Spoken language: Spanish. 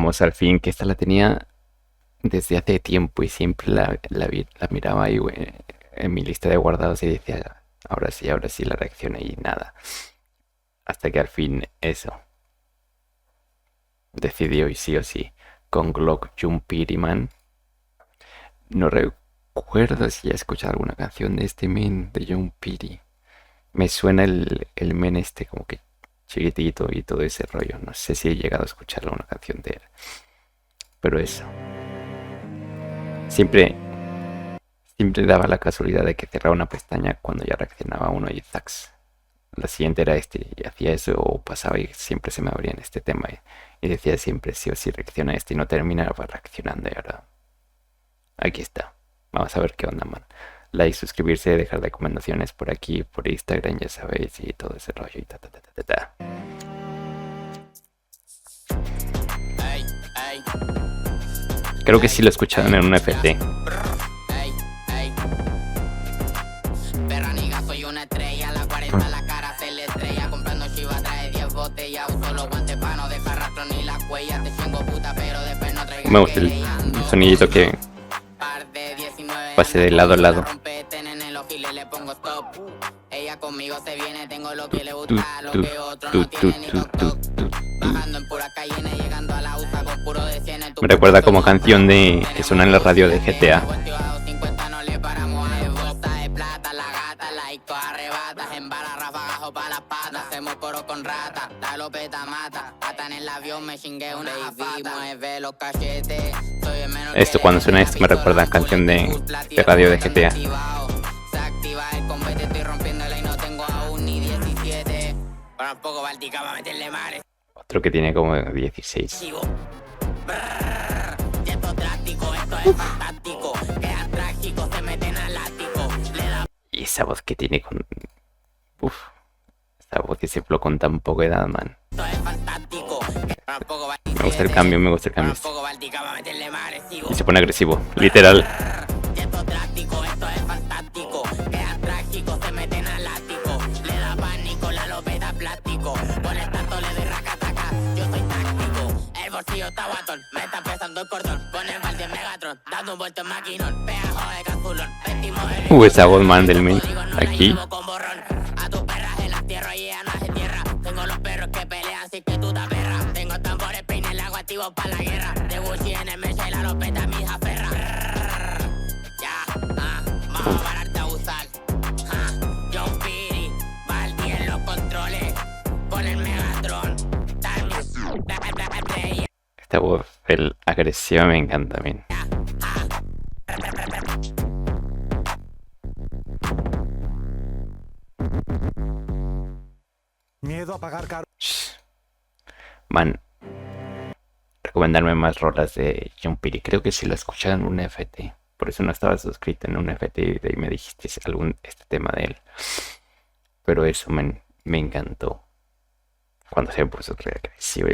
llegamos al fin, que esta la tenía desde hace tiempo y siempre la miraba ahí en mi lista de guardados y decía, ahora sí la reaccioné y nada. Hasta que al fin eso, decidió y sí o sí, con Glock Jumpiriman. No recuerdo si he escuchado alguna canción de este men, de John Piri. Me suena el men este como que chiquitito y todo ese rollo. No sé si he llegado a escuchar alguna canción de él. Pero eso. Siempre, siempre daba la casualidad de que cerraba una pestaña cuando ya reaccionaba uno y zax. La siguiente era este y hacía eso o pasaba y siempre se me abría en este tema y decía siempre sí o sí reacciona este y no terminaba reaccionando y ahora aquí está. Vamos a ver qué onda, man. Like, suscribirse, dejar recomendaciones por aquí, por Instagram, ya sabéis, y todo ese rollo y ta ta ta ta ta ta. Creo que sí lo escucharon en un FT. Soy una estrella, la 40 la cara se le estrella. Comprando chiva trae 10 botellas. Uso los guantes pa' no dejar rastro ni las huellas. Te chingo puta pero después no traigas. Me gusta el sonidito que pase de lado a lado. Ella conmigo se viene, tengo lo que le gusta, lo que otro no tiene ni bajando en pura calle, llegando a la USA con puro de 100. Me recuerda como canción de que suena en la radio de GTA. No le paramos a bolsa de plata, la gata, la hico arrebata, en bala, rafagajo pa' las patas, hacemos coro con rata, la lopeta mata, atan en el avión, me chingué una baby, mueve los cachetes, soy el menor. Esto cuando suena esto me recuerda a canción de radio de GTA. Se activa el combate, estoy rompiéndola y no tengo aún ni 17, para un poco Báltica va a meterle mares. Otro que tiene como 16. Esto es drástico, esto es fantástico, quedan trágicos, se meten al ático, le da. Y esa voz que tiene con... Uf, esa voz que se fló con tan poca edad, man. Esto es fantástico, me gusta el cambio. Y se pone agresivo, literal. Esto es drástico, esto es fantástico, quedan trágicos, se meten al ático, le da pánico, la lopeta plástico, con el tanto le doy racataca, yo soy táctico, el bolsillo está guatón, me está pesando el cordón, con el balde en Megatron, dando un vuelto en maquinón, pegajo de calculón, vestimos el esa voz, man, del men, aquí. A tus perras en la tierra y ella no hace tierra, tengo los perros que pelean así que tú te perra, tengo tambores, peines, el agua activo para la guerra, de Gucci en el mecha y la lopeta mi hija perra. Vamos a pararte a usar. John Piri, Baldi en los controles, con el Megatron. Esta voz agresiva me encanta, men. Miedo a pagar caro. Man, recomendarme más rolas de John Piri. Creo que si lo escuchaba en un FT. Por eso no estaba suscrito en un FT y de ahí me dijiste este tema de él. Pero eso me encantó. Cuando se puso agresivo.